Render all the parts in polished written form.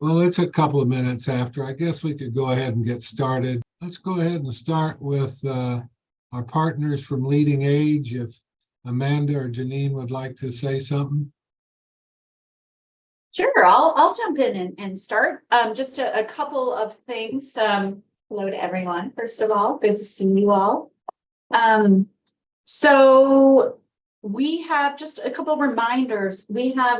Well, it's a couple of minutes after. I guess we could go ahead and get started. Let's go ahead and start with our partners from Leading Age. If Amanda or Janine would like to say something. Sure, I'll jump in and start. Just a couple of things. Hello to everyone, first of all. Good to see you all. So we have just a couple of reminders. We have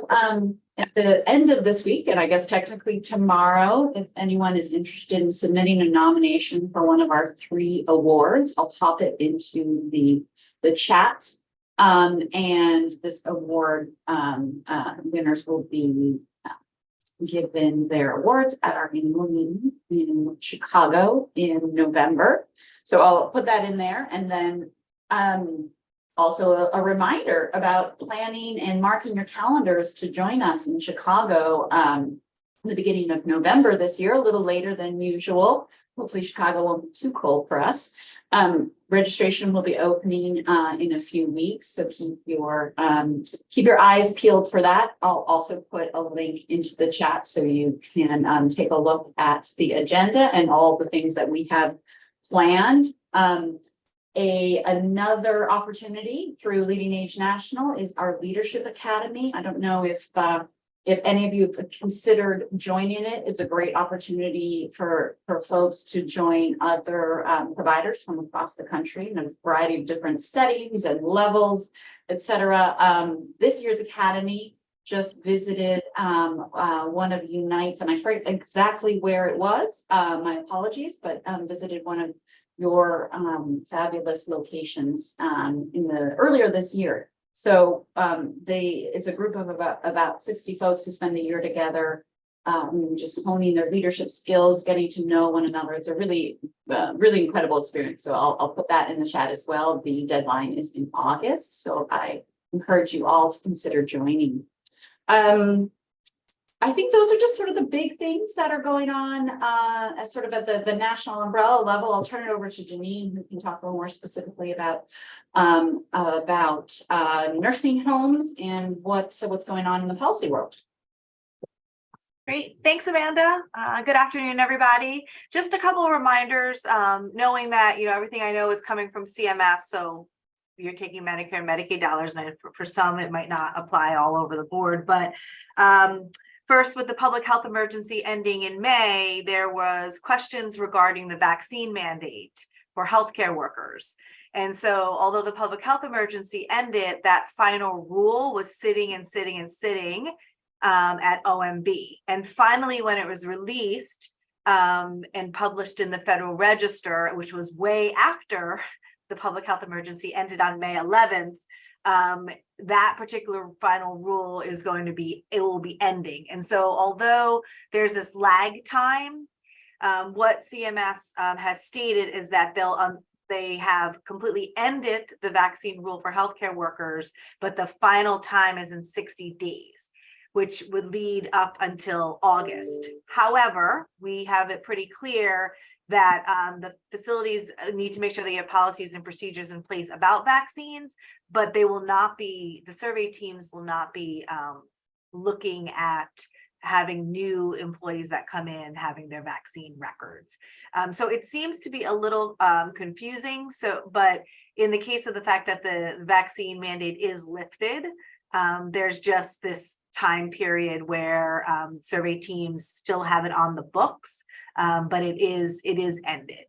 at the end of this week, and I guess technically tomorrow, if anyone is interested in submitting a nomination for one of our 3 awards, I'll pop it into the chat. And this award winners will be given their awards at our annual meeting in Chicago in November. So I'll put that in there. And then also a reminder about planning and marking your calendars to join us in Chicago the beginning of November this year, a little later than usual. Hopefully Chicago won't be too cold for us. Registration will be opening in a few weeks, so keep your eyes peeled for that. I'll also put a link into the chat so you can take a look at the agenda and all the things that we have planned. Another opportunity through Leading Age National is our Leadership Academy. I don't know if any of you have considered joining it. It's a great opportunity for folks to join other providers from across the country in a variety of different settings and levels, etc. This year's academy just visited one of U.N.I.T.E's, and I forget exactly where it was. My apologies, but visited one of your fabulous locations earlier this year. So it's a group of about 60 folks who spend the year together, just honing their leadership skills, getting to know one another. It's a really incredible experience. So I'll put that in the chat as well. The deadline is in August, so I encourage you all to consider joining. I think those are just sort of the big things that are going on sort of at the national umbrella level. I'll turn it over to Janine, who can talk a little more specifically about nursing homes and what's going on in the policy world. Great. Thanks, Amanda. Good afternoon, everybody. Just a couple of reminders, knowing that, everything I know is coming from CMS. So you're taking Medicare and Medicaid dollars, and for some, it might not apply all over the board. But first, with the public health emergency ending in May, there was questions regarding the vaccine mandate for healthcare workers. And so although the public health emergency ended, that final rule was sitting at OMB. And finally, when it was released and published in the Federal Register, which was way after the public health emergency ended on May 11th, that particular final rule will be ending. And so although there's this lag time, what CMS has stated is that they have completely ended the vaccine rule for healthcare workers, but the final time is in 60 days, which would lead up until August. However, we have it pretty clear that the facilities need to make sure they have policies and procedures in place about vaccines, but the survey teams will not be looking at having new employees that come in having their vaccine records. So it seems to be a little confusing. But in the case of the fact that the vaccine mandate is lifted, there's just this time period where survey teams still have it on the books, but it is ended.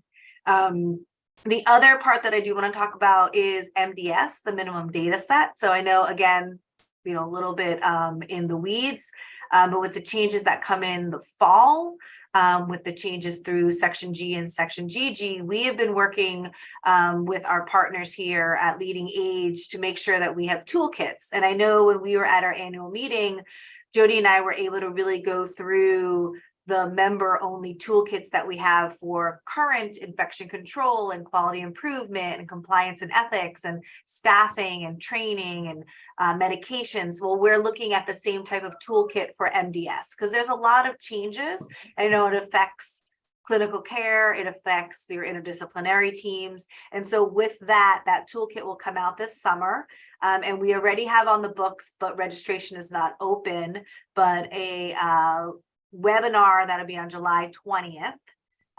The other part that I do want to talk about is MDS, the minimum data set. So I know, again, a little bit in the weeds, but with the changes that come in the fall, with the changes through Section G and Section GG, we have been working with our partners here at Leading Age to make sure that we have toolkits. And I know when we were at our annual meeting, Jody and I were able to really go through the member-only toolkits that we have for current infection control and quality improvement and compliance and ethics and staffing and training and medications. Well, we're looking at the same type of toolkit for MDS because there's a lot of changes. I know it affects clinical care, it affects your interdisciplinary teams. And so with that toolkit will come out this summer. And we already have on the books, but registration is not open, but a webinar that'll be on July 20th.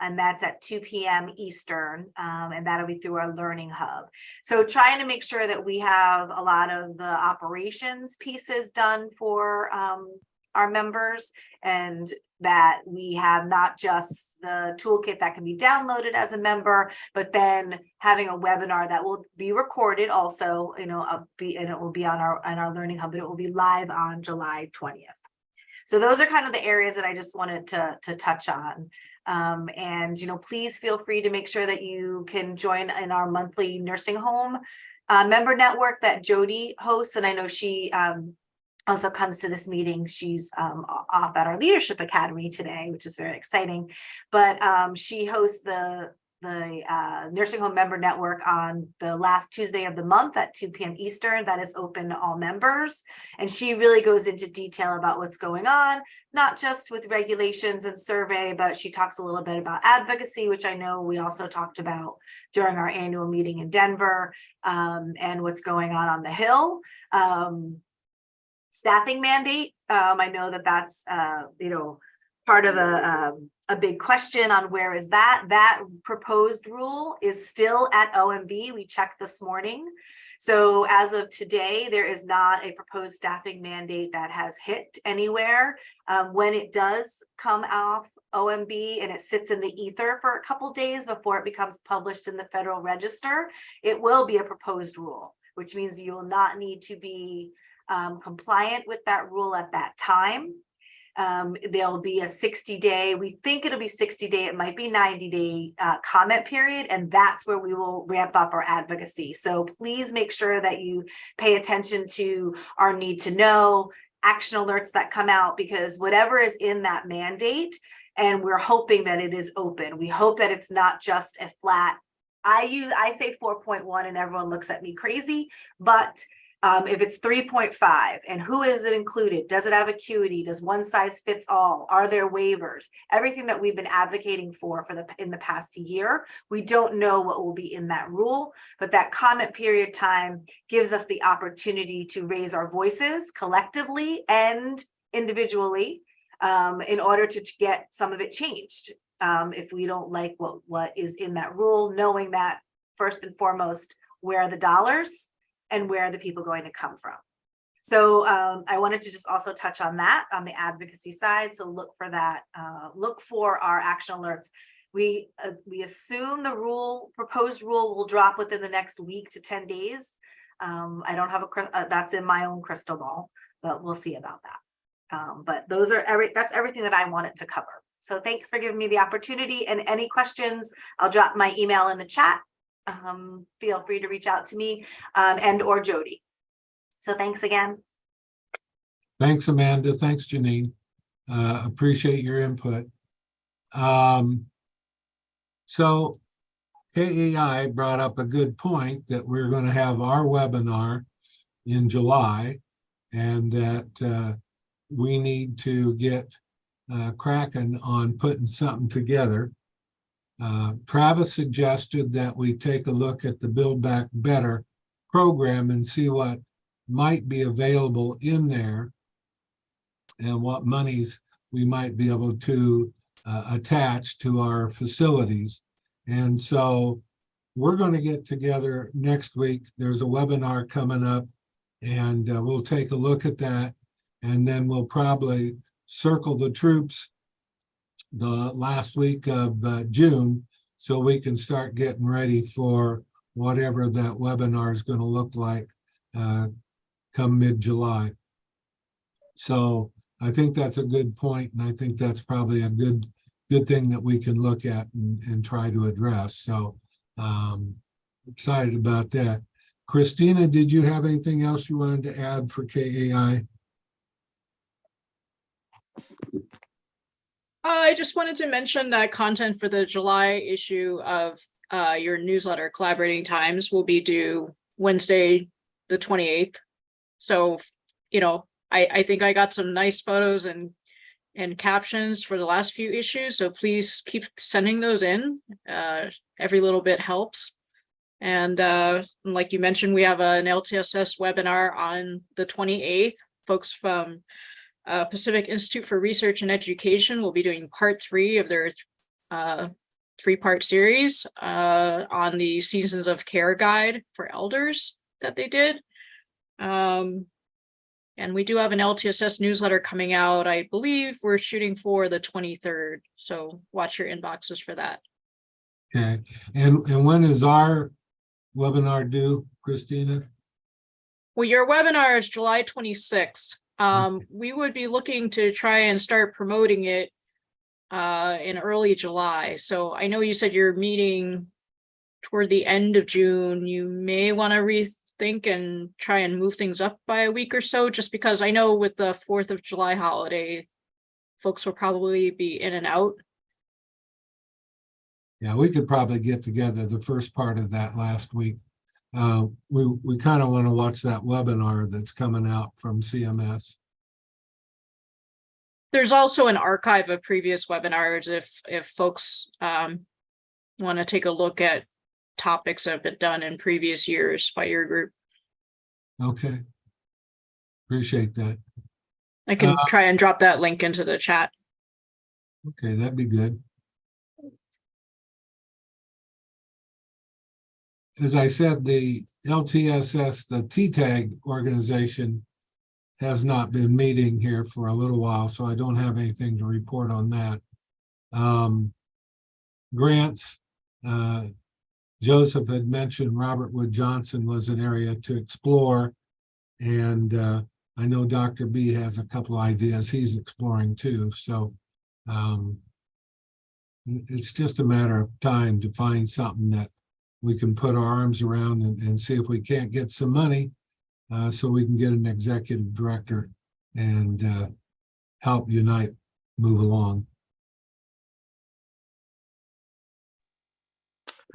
And that's at 2 p.m. Eastern, and that'll be through our Learning Hub. So trying to make sure that we have a lot of the operations pieces done for our members, and that we have not just the toolkit that can be downloaded as a member, but then having a webinar that will be recorded also, and it will be on our Learning Hub, but it will be live on July 20th. So those are kind of the areas that I just wanted to touch on. And, please feel free to make sure that you can join in our monthly nursing home member network that Jody hosts. And I know she also comes to this meeting. She's off at our Leadership Academy today, which is very exciting. But she hosts the nursing home member network on the last Tuesday of the month at 2 p.m. Eastern. That is open to all members. And she really goes into detail about what's going on, not just with regulations and survey, but she talks a little bit about advocacy, which I know we also talked about during our annual meeting in Denver, and what's going on the Hill. Staffing mandate. I know that that's, part of a big question on where is that proposed rule is still at OMB. We checked this morning. So as of today, there is not a proposed staffing mandate that has hit anywhere. When it does come off OMB and it sits in the ether for a couple days before it becomes published in the Federal Register, it will be a proposed rule, which means you will not need to be compliant with that rule at that time. There'll be a 60-day, we think it'll be 60-day, it might be 90-day comment period, and that's where we will ramp up our advocacy. So please make sure that you pay attention to our need to know action alerts that come out, because whatever is in that mandate, and we're hoping that it is open. We hope that it's not just a flat, I say 4.1 and everyone looks at me crazy, but if it's 3.5 and who is it included? Does it have acuity? Does one size fits all? Are there waivers? Everything that we've been advocating for in the past year, we don't know what will be in that rule, but that comment period time gives us the opportunity to raise our voices collectively and individually in order to get some of it changed. If we don't like what is in that rule, knowing that first and foremost, where are the dollars? And where are the people going to come from? So I wanted to just also touch on that on the advocacy side. So look for that. Look for our action alerts. We assume the proposed rule will drop within the next week to 10 days. I don't have that's in my own crystal ball, but we'll see about that. But that's everything that I wanted to cover. So thanks for giving me the opportunity, and any questions, I'll drop my email in the chat. Feel free to reach out to me and or Jody. So thanks again. Thanks, Amanda. Thanks, Janine. Appreciate your input. So KAI brought up a good point that we're going to have our webinar in July, and that we need to get cracking on putting something together. Travis suggested that we take a look at the Build Back Better program and see what might be available in there and what monies we might be able to attach to our facilities. And so we're going to get together next week. There's a webinar coming up, and we'll take a look at that, and then we'll probably circle the troops the last week of June, so we can start getting ready for whatever that webinar is going to look like come mid-July. So I think that's a good point, and I think that's probably a good thing that we can look at and try to address. So excited about that. Christina, did you have anything else you wanted to add for KAI? I just wanted to mention that content for the July issue of your newsletter, Collaborating Times, will be due Wednesday, the 28th. So, I think I got some nice photos and captions for the last few issues. So please keep sending those in. Every little bit helps. And like you mentioned, we have an LTSS webinar on the 28th. Folks from Pacific Institute for Research and Education will be doing part 3 of their 3-part series on the Seasons of Care guide for elders that they did. And we do have an LTSS newsletter coming out. I believe we're shooting for the 23rd. So watch your inboxes for that. Okay, and when is our webinar due, Christina? Well, your webinar is July 26th. We would be looking to try and start promoting it in early July. So I know you said you're meeting toward the end of June. You may want to rethink and try and move things up by a week or so, just because I know with the 4th of July holiday, folks will probably be in and out. Yeah, we could probably get together the first part of that last week. We kind of want to watch that webinar that's coming out from CMS. There's also an archive of previous webinars if folks want to take a look at topics that have been done in previous years by your group. Okay. Appreciate that. I can try and drop that link into the chat. Okay, that'd be good. As I said, the LTSS, the TTAG organization, has not been meeting here for a little while, so I don't have anything to report on that. Grants, Joseph had mentioned Robert Wood Johnson was an area to explore, and I know Dr. B has a couple of ideas he's exploring too, so it's just a matter of time to find something that we can put our arms around and see if we can't get some money so we can get an executive director and help U.N.I.T.E move along.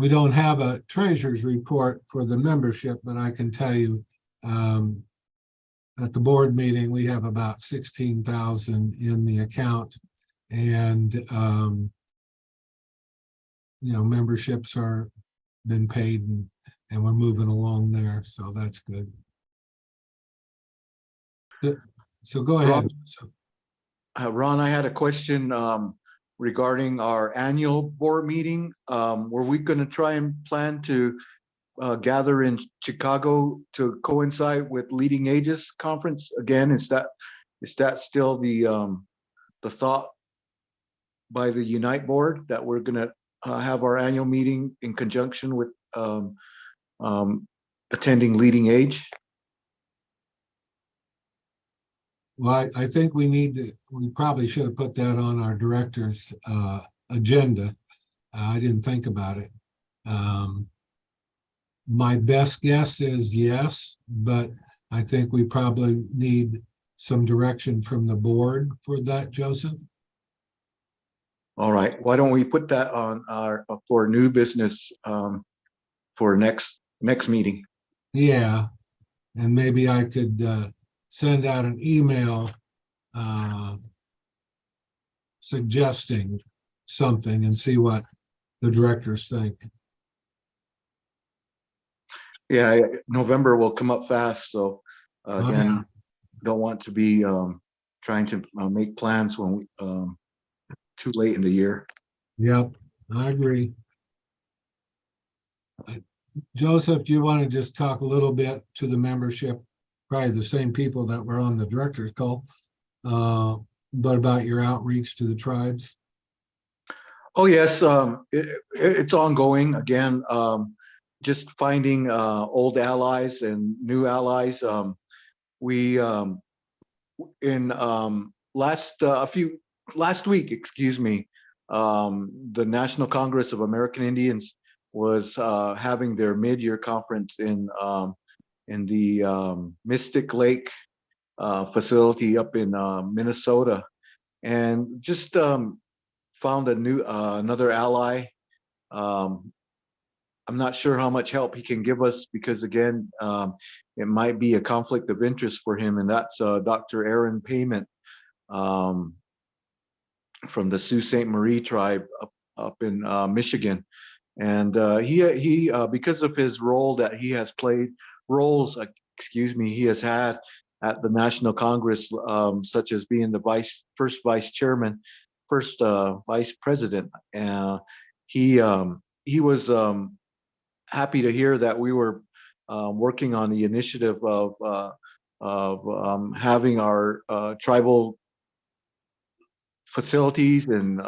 We don't have a treasurer's report for the membership, but I can tell you at the board meeting, we have about 16,000 in the account, and memberships are been paid and we're moving along there, so that's good. So go ahead. Ron, I had a question regarding our annual board meeting. Were we going to try and plan to gather in Chicago to coincide with Leading Ages conference again? Is that still the thought by the U.N.I.T.E board, that we're going to have our annual meeting in conjunction with attending Leading Age? Well, I think we probably should have put that on our director's agenda. I didn't think about it. My best guess is yes, but I think we probably need some direction from the board for that, Joseph. All right, why don't we put that on our for new business for next meeting? Yeah, and maybe I could send out an email suggesting something and see what the directors think. Yeah, November will come up fast, so again, don't want to be trying to make plans when we too late in the year. Yep, I agree. Joseph, do you want to just talk a little bit to the membership, probably the same people that were on the director's call, but about your outreach to the tribes? Oh yes, it's ongoing. Again, just finding old allies and new allies. We in last week, excuse me, the National Congress of American Indians was having their mid-year conference in the Mystic Lake facility up in Minnesota, and just found another ally. I'm not sure how much help he can give us, because again, it might be a conflict of interest for him, and that's Dr. Aaron Payment from the Sault Ste. Marie tribe up in Michigan. And he because of his role that he has played, he has had at the National Congress, such as being the first vice chairman, first vice president. He was happy to hear that we were working on the initiative of having our tribal facilities and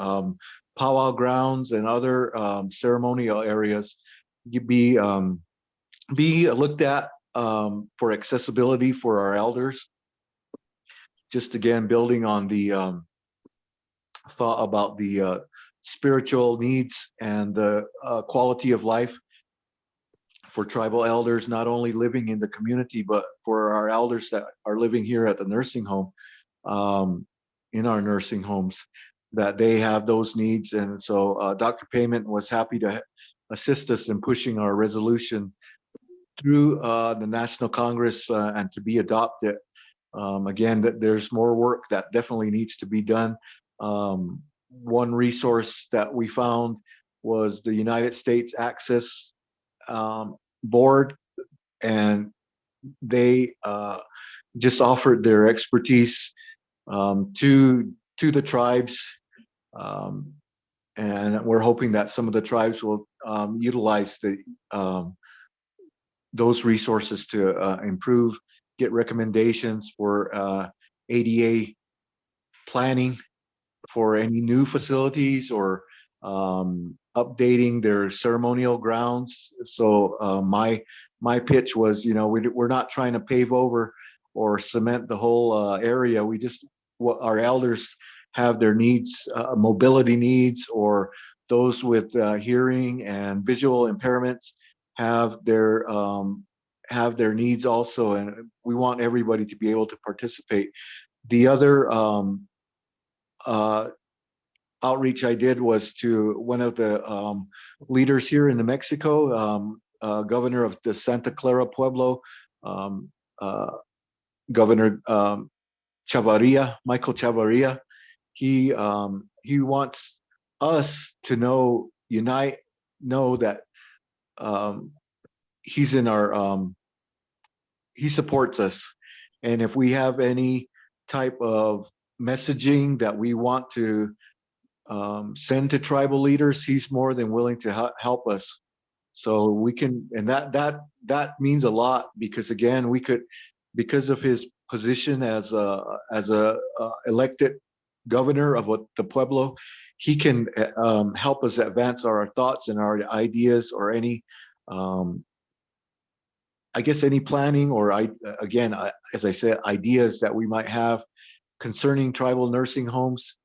powwow grounds and other ceremonial areas be looked at for accessibility for our elders. Just again, building on the thought about the spiritual needs and the quality of life for tribal elders, not only living in the community, but for our elders that are living here at the nursing home, in our nursing homes, that they have those needs. And so Dr. Payment was happy to assist us in pushing our resolution through the National Congress and to be adopted. Again, that there's more work that definitely needs to be done. One resource that we found was the United States Access Board, and they just offered their expertise to the tribes, and we're hoping that some of the tribes will utilize those resources to improve, get recommendations for ADA planning for any new facilities, or updating their ceremonial grounds. So my pitch was, we're not trying to pave over or cement the whole area. We just, what our elders have their needs, mobility needs, or those with hearing and visual impairments have their needs also, and we want everybody to be able to participate. The other outreach I did was to one of the leaders here in New Mexico, governor of the Santa Clara Pueblo, Governor Chavarria, Michael Chavarria. He wants us to know, U.N.I.T.E, know that he's in our, he supports us. And if we have any type of messaging that we want to send to tribal leaders, he's more than willing to help us. So we can, and that means a lot, because again, we could, because of his position as a elected governor of the Pueblo, he can help us advance our thoughts and our ideas, or any, I guess, any planning, or again, as I said, ideas that we might have concerning tribal nursing homes.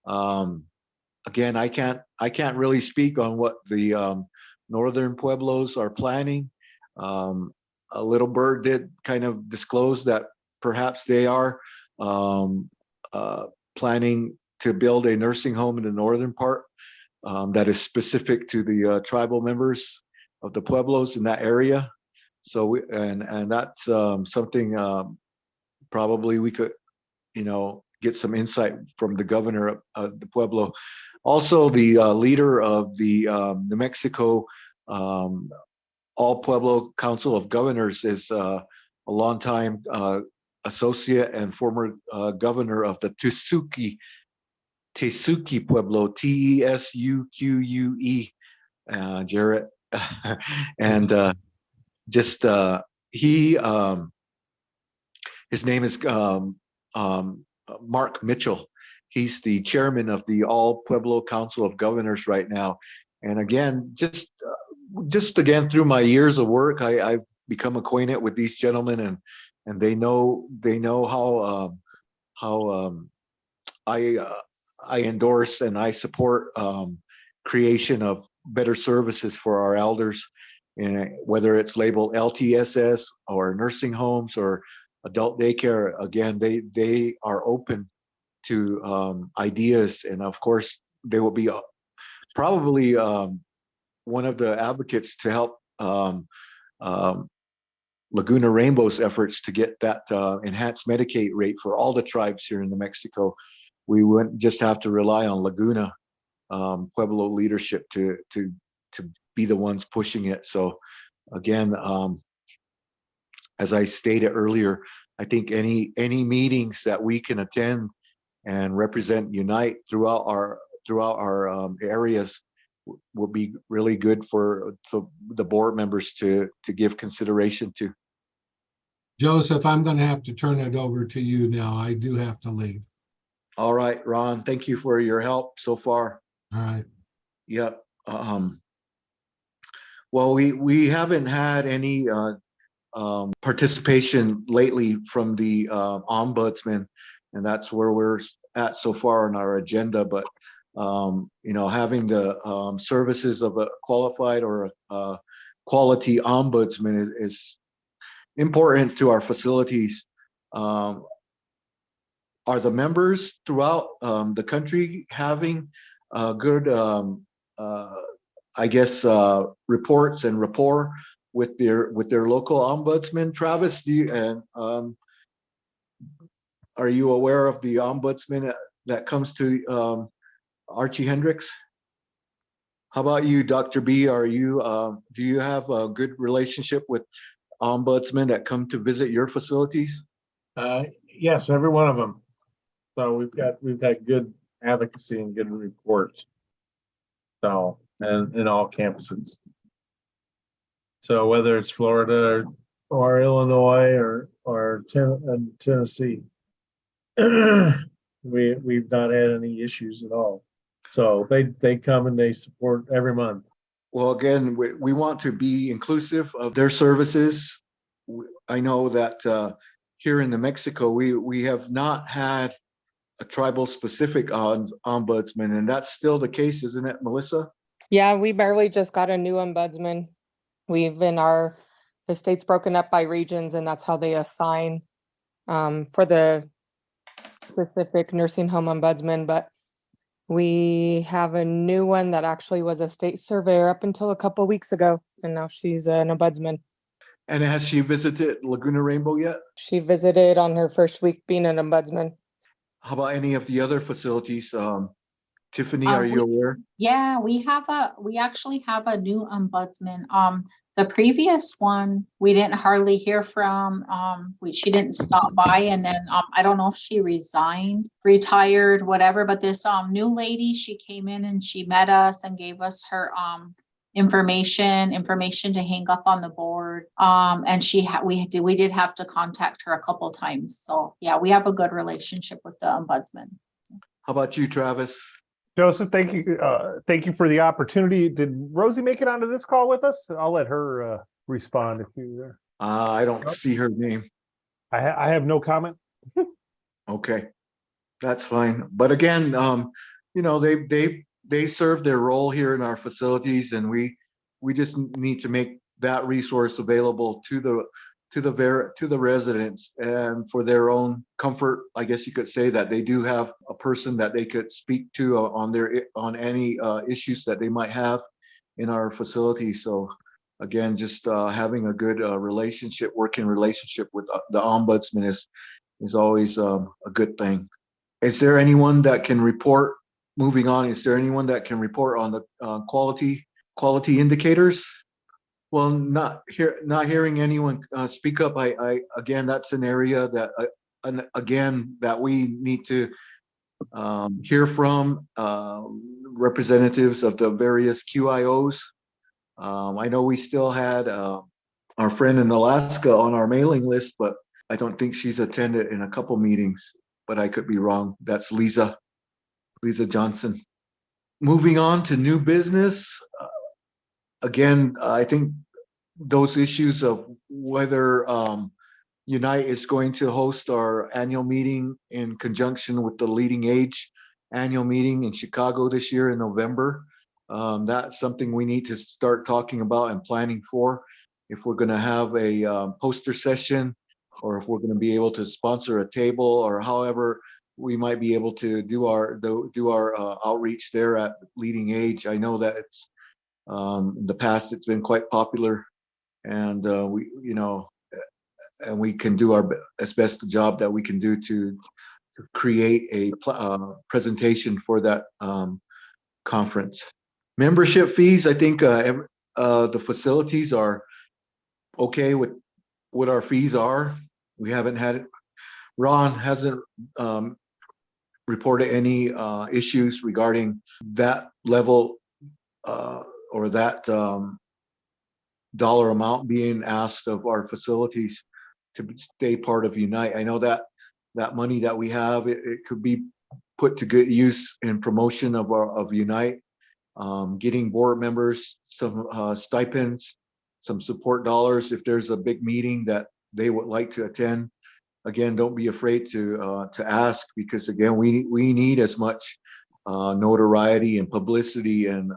Again, I can't really speak on what the northern pueblos are planning. A little bird did kind of disclose that perhaps they are planning to build a nursing home in the northern part that is specific to the tribal members of the pueblos in that area. So and that's something probably we could, get some insight from the governor of the Pueblo. Also, the leader of the New Mexico All Pueblo Council of Governors is a longtime associate and former governor of the Tesuque Pueblo, Tesuque, Jarrett, and just he his name is Mark Mitchell. He's the chairman of the All Pueblo Council of Governors right now. And again, just again, through my years of work, I've become acquainted with these gentlemen, and they know how I endorse and I support creation of better services for our elders, and whether it's labeled LTSS or nursing homes or adult daycare. Again, they are open to ideas, and of course they will be probably one of the advocates to help Laguna Rainbow's efforts to get that enhanced Medicaid rate for all the tribes here in New Mexico. We wouldn't just have to rely on Laguna Pueblo leadership to be the ones pushing it. So again, as I stated earlier, I think any meetings that we can attend and represent Unite throughout our areas will be really good for the board members to give consideration to. Joseph, I'm going to have to turn it over to you now. I do have to leave. All right, Ron, thank you for your help so far. All right. Yep. Well, we haven't had any participation lately from the ombudsman, and that's where we're at so far on our agenda. But having the services of a qualified or a quality ombudsman is important to our facilities. Are the members throughout the country having good, reports and rapport with their local ombudsman? Travis, are you aware of the ombudsman that comes to Archie Hendricks? How about you, Dr. B? Do you have a good relationship with ombudsmen that come to visit your facilities? Yes, every one of them. So we've had good advocacy and good reports. So, and in all campuses. So whether it's Florida or Illinois or Tennessee, we've not had any issues at all. So they come and they support every month. Well, again, we want to be inclusive of their services. I know that here in New Mexico, we have not had a tribal specific ombudsman, and that's still the case, isn't it, Melissa? Yeah, we barely just got a new ombudsman. The state's broken up by regions, and that's how they assign for the specific nursing home ombudsman. But we have a new one that actually was a state surveyor up until a couple of weeks ago, and now she's an ombudsman. And has she visited Laguna Rainbow yet? She visited on her first week being an ombudsman. How about any of the other facilities? Tiffany, are you aware? Yeah, we actually have a new ombudsman. The previous one, we didn't hardly hear from, she didn't stop by, and then, I don't know if she resigned, retired, whatever, but this, new lady, she came in and she met us and gave us her, information to hang up on the board. And we did have to contact her a couple times. So yeah, we have a good relationship with the ombudsman. How about you, Travis? Joseph, thank you. Thank you for the opportunity. Did Rosie make it onto this call with us? I'll let her respond if you're there. I don't see her name. I have no comment. Okay, that's fine. But again, they serve their role here in our facilities, and we just need to make that resource available to the residents, and for their own comfort, I guess you could say that they do have a person that they could speak to on any issues that they might have in our facility. So again, just having a good working relationship with the ombudsman is always a good thing. Is there anyone that can report? Moving on, is there anyone that can report on the quality indicators? Well, not hearing anyone speak up. Again, that's an area that that we need to hear from representatives of the various QIOs. I know we still had our friend in Alaska on our mailing list, but I don't think she's attended in a couple meetings, but I could be wrong. That's Lisa Johnson. Moving on to new business. Again, I think those issues of whether U.N.I.T.E is going to host our annual meeting in conjunction with the Leading Age annual meeting in Chicago this year in November. That's something we need to start talking about and planning for, if we're going to have a poster session, or if we're going to be able to sponsor a table, or however we might be able to do our outreach there at Leading Age. I know that it's in the past it's been quite popular, and we can do our as best the job that we can do to create a presentation for that conference. Membership fees, I think the facilities are okay with what our fees are. We haven't had, Ron hasn't reported any issues regarding that level or that dollar amount being asked of our facilities to stay part of U.N.I.T E. I know that that money that we have, it could be put to good use in promotion of U.N.I.T E, getting board members some stipends, some support dollars if there's a big meeting that they would like to attend. Again, don't be afraid to ask, because again, we need as much notoriety and publicity and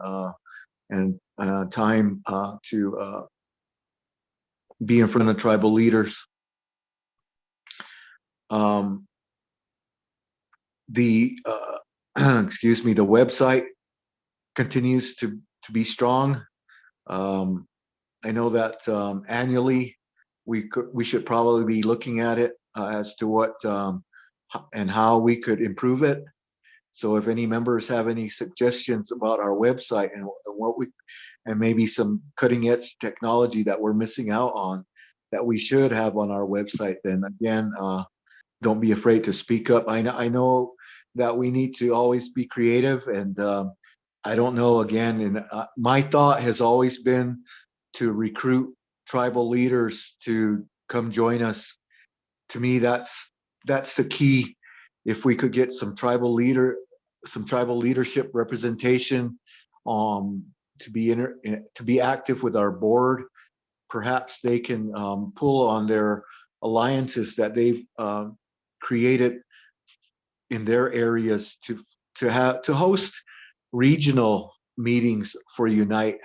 time to be in front of tribal leaders. The excuse me, the website continues to be strong. I know that annually we should probably be looking at it as to what and how we could improve it. So if any members have any suggestions about our website and what we, and maybe some cutting edge technology that we're missing out on that we should have on our website, then again, don't be afraid to speak up. I know that we need to always be creative, and I don't know, again, and my thought has always been to recruit tribal leaders to come join us. To me, that's the key. If we could get some tribal leadership representation, to be active with our board, perhaps they can pull on their alliances that they've created in their areas to host regional meetings for U.N.I.T E.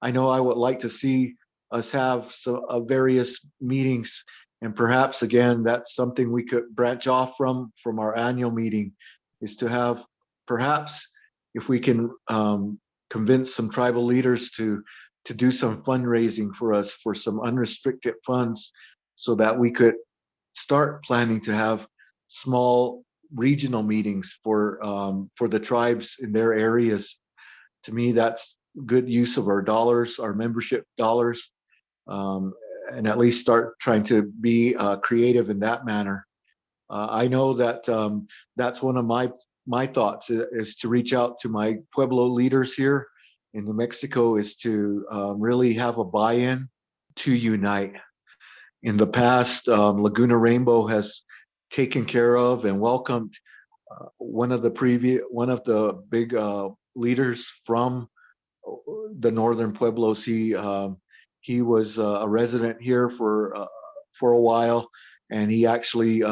I know I would like to see us have some various meetings, and perhaps again, that's something we could branch off from our annual meeting, is to have, perhaps if we can convince some tribal leaders to do some fundraising for us for some unrestricted funds, so that we could start planning to have small regional meetings for the tribes in their areas. To me, that's good use of our dollars, our membership dollars, and at least start trying to be creative in that manner. I know that that's one of my thoughts, is to reach out to my Pueblo leaders here in New Mexico, is to really have a buy-in to U.N.I.T E. In the past, Laguna Rainbow has taken care of and welcomed one of the big leaders from the northern Pueblos. He was a resident here for a while, and he actually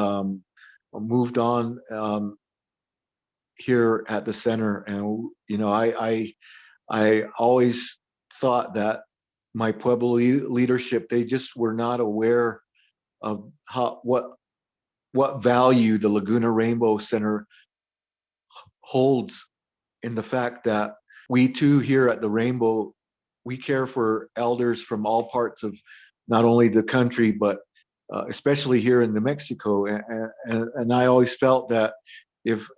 moved on here at the center. And I always thought that my Pueblo leadership, they just were not aware of what value the Laguna Rainbow Center holds, in the fact that we too here at the Rainbow, we care for elders from all parts of not only the country, but especially here in New Mexico. And I always felt that if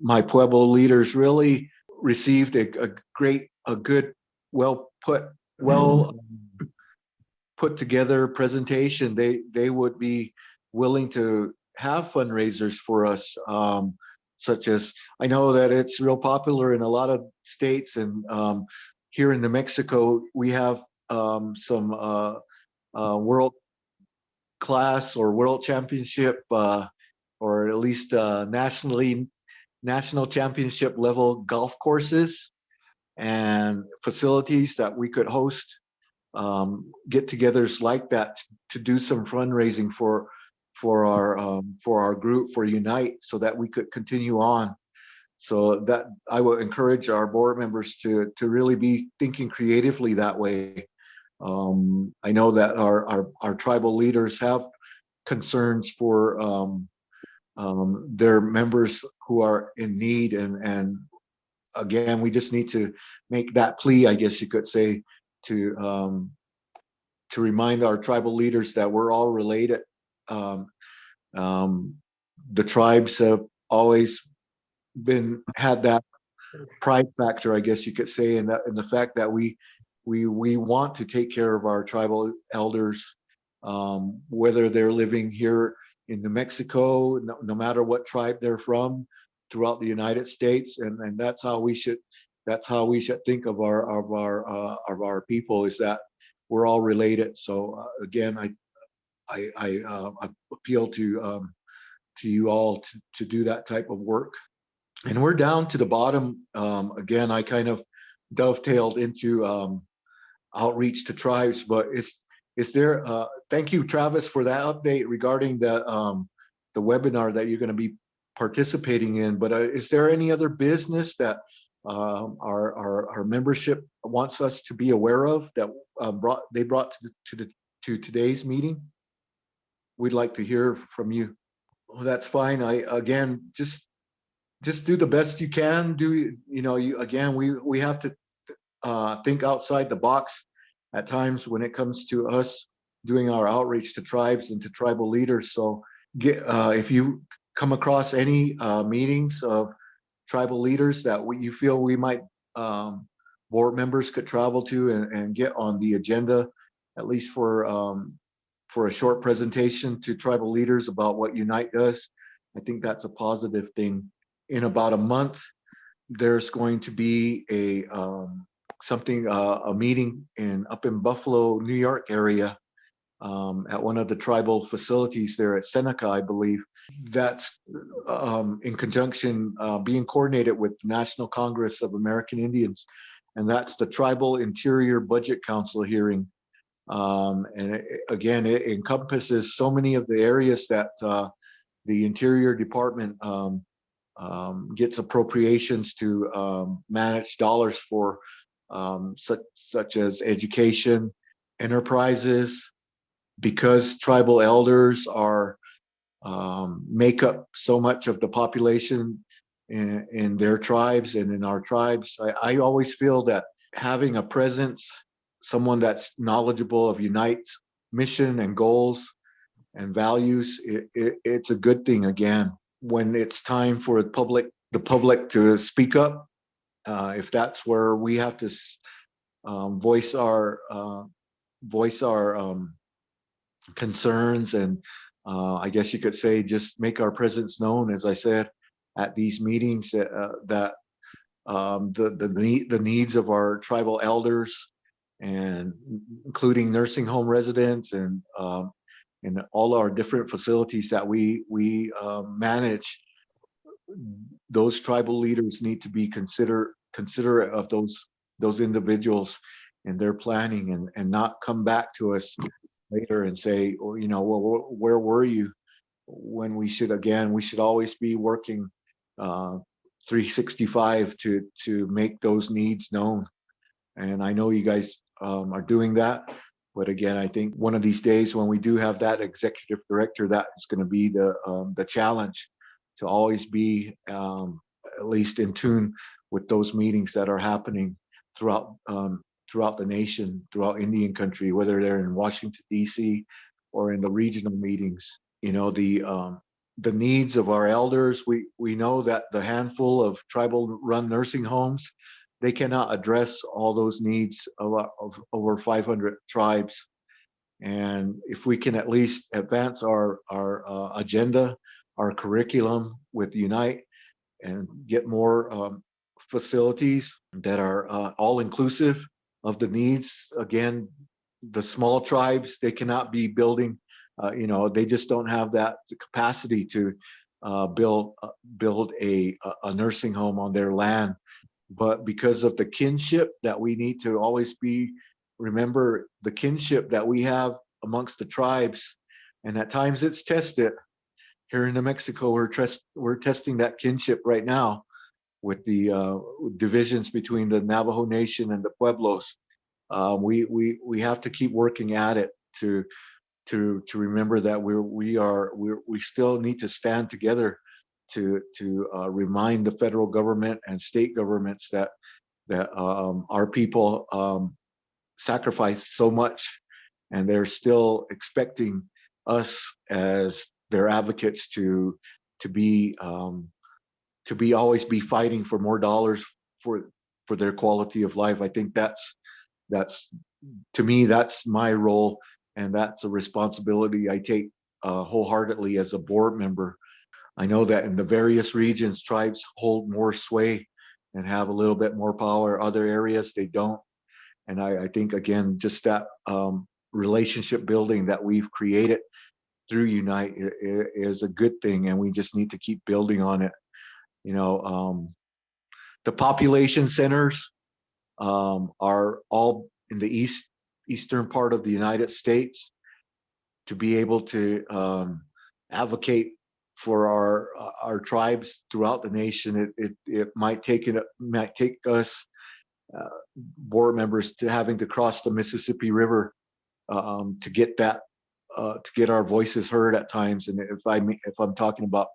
my Pueblo leaders really received a good, well put together presentation, they would be willing to have fundraisers for us, such as, I know that it's real popular in a lot of states, and here in New Mexico we have some world class or world championship or at least national championship level golf courses and facilities that we could host get-togethers like that to do some fundraising for our group, for U.N.I.T E, so that we could continue on. So that I would encourage our board members to really be thinking creatively that way. I know that our tribal leaders have concerns for their members who are in need, and again, we just need to make that plea, I guess you could say, to remind our tribal leaders that we're all related. The tribes have always had that pride factor, I guess you could say, in the fact that we want to take care of our tribal elders whether they're living here in New Mexico, no matter what tribe they're from, throughout the United States, and that's how we should think of our people, is that we're all related. So again, I appeal to you all to do that type of work. And we're down to the bottom. Again, I kind of dovetailed into outreach to tribes, but is there, thank you, Travis, for that update regarding the webinar that you're going to be participating in. But is there any other business that our membership wants us to be aware of that they brought to today's meeting? We'd like to hear from you. Well, that's fine. Again, just do the best you can. We have to think outside the box at times when it comes to us doing our outreach to tribes and to tribal leaders. So if you come across any meetings of tribal leaders that you feel we might board members could travel to and get on the agenda, at least for a short presentation to tribal leaders about what U.N.I.T.E does, I think that's a positive thing. In about a month, there's going to be a meeting up in Buffalo, New York area, at one of the tribal facilities there at Seneca, I believe. That's in conjunction, being coordinated with the National Congress of American Indians, and that's the Tribal Interior Budget Council hearing. Again, it encompasses so many of the areas that the Interior Department gets appropriations to manage dollars for, such as education, enterprises, because tribal elders make up so much of the population in their tribes and in our tribes. I always feel that having a presence, someone that's knowledgeable of U.N.I.T.'s mission and goals and values, it's a good thing. Again, when it's time for the public to speak up, if that's where we have to voice our concerns, and I guess you could say just make our presence known, as I said, at these meetings, that the needs of our tribal elders, and including nursing home residents and all our different facilities that we manage, those tribal leaders need to be considerate of those individuals and their planning, and not come back to us later and say, or well, where were you, when we should always be working 365 to make those needs known. And I know you guys are doing that. But again, I think one of these days when we do have that executive director, that is going to be the challenge, to always be at least in tune with those meetings that are happening throughout the nation, throughout Indian country, whether they're in Washington, D.C. or in the regional meetings. The needs of our elders, we know that the handful of tribal run nursing homes, they cannot address all those needs of over 500 tribes. And if we can at least advance our agenda, our curriculum with U.N.I.T.E and get more facilities that are all inclusive of the needs. Again, the small tribes, they cannot be building, they just don't have that capacity to build a nursing home on their land. But because of the kinship that we need to always remember the kinship that we have amongst the tribes, and at times it's tested. Here in New Mexico, we're testing that kinship right now with the divisions between the Navajo Nation and the Pueblos. We have to keep working at it to remember that we still need to stand together to remind the federal government and state governments that our people sacrificed so much, and they're still expecting us as their advocates to always be fighting for more dollars for their quality of life. I think that's to me, that's my role And that's a responsibility I take wholeheartedly as a board member. I know that in the various regions, tribes hold more sway and have a little bit more power. Other areas, they don't. And I think, again, just that relationship building that we've created through U.N.I.T.E is a good thing, and we just need to keep building on it. You know, the population centers are all in the eastern part of the United States. To be able to advocate for our tribes throughout the nation, it might take us board members to having to cross the Mississippi River to get that to get our voices heard at times. And if I'm talking about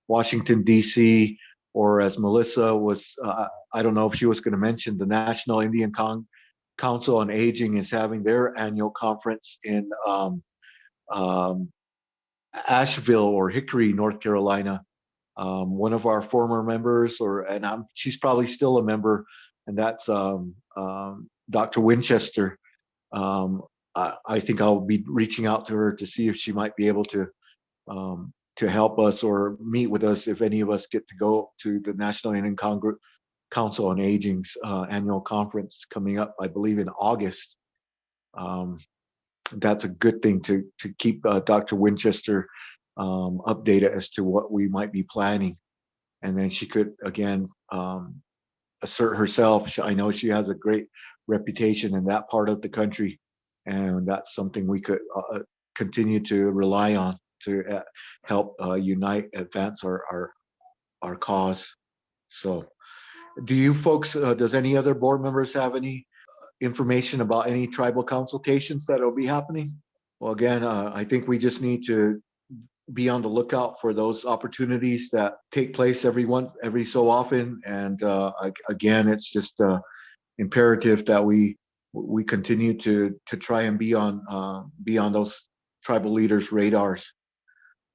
Washington D.C., or as Melissa was, I don't know if she was going to mention, the National Indian Council on Aging is having their annual conference in Asheville or Hickory, North Carolina. One of our former members, she's probably still a member, and that's Dr. Winchester. I think I'll be reaching out to her to see if she might be able to help us or meet with us if any of us get to go to the National Indian Council on Aging's annual conference coming up, I believe, in August. That's a good thing to keep Dr. Winchester updated as to what we might be planning. And then she could, again, assert herself. I know she has a great reputation in that part of the country, and that's something we could continue to rely on to help U.N.I.T.E advance our cause. So do you folks, does any other board members have any information about any tribal consultations that will be happening? Well, again, I think we just need to be on the lookout for those opportunities that take place every so often. And again, it's just imperative that we continue to try and be on those tribal leaders' radars,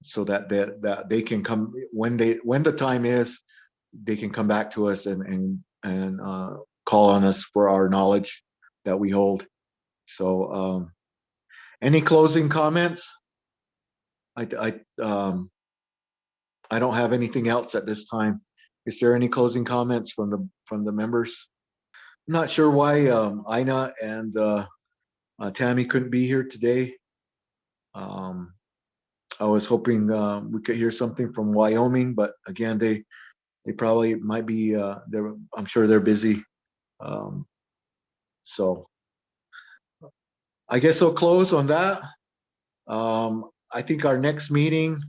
so that they can come when the time is, they can come back to us and call on us for our knowledge that we hold. So any closing comments? I don't have anything else at this time. Is there any closing comments from the members? I'm not sure why Ina and Tammy couldn't be here today. I was hoping we could hear something from Wyoming, but again, they probably might be. I'm sure they're busy. So I guess I'll close on that. I think our next meeting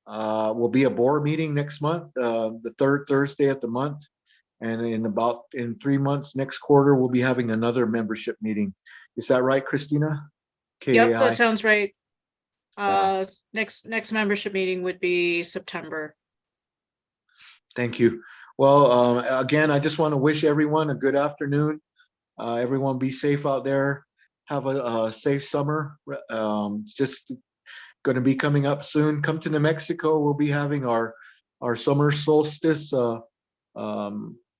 will be a board meeting next month, the third Thursday of the month. And in 3 months, next quarter, we'll be having another membership meeting. Is that right, Christina? Yep, KAI? that sounds right. Yeah. Next membership meeting would be September. Thank you. Well, again, I just want to wish everyone a good afternoon. Everyone be safe out there. Have a safe summer. It's just going to be coming up soon. Come to New Mexico. We'll be having our summer solstice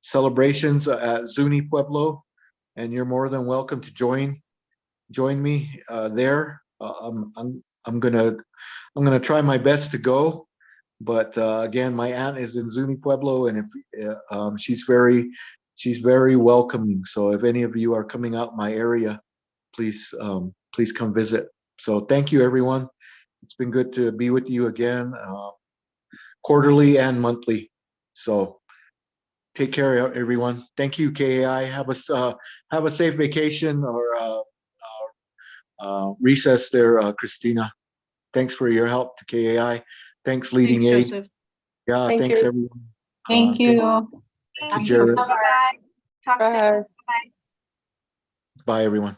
celebrations at Zuni Pueblo, and you're more than welcome to join me there. I'm gonna try my best to go, but again, my aunt is in Zuni Pueblo, and if she's very welcoming. So if any of you are coming out my area, please come visit. So thank you, everyone. It's been good to be with you again, quarterly and monthly. So take care, everyone. Thank you, KAI. Have a safe vacation or recess there, Christina. Thanks for your help to KAI. Thanks, Leading Thanks, Age. Joseph. Yeah, Thank thanks, you. everyone. Thank you. Thank you, Jared. Bye-bye. Talk soon. Bye. Bye. Bye, everyone.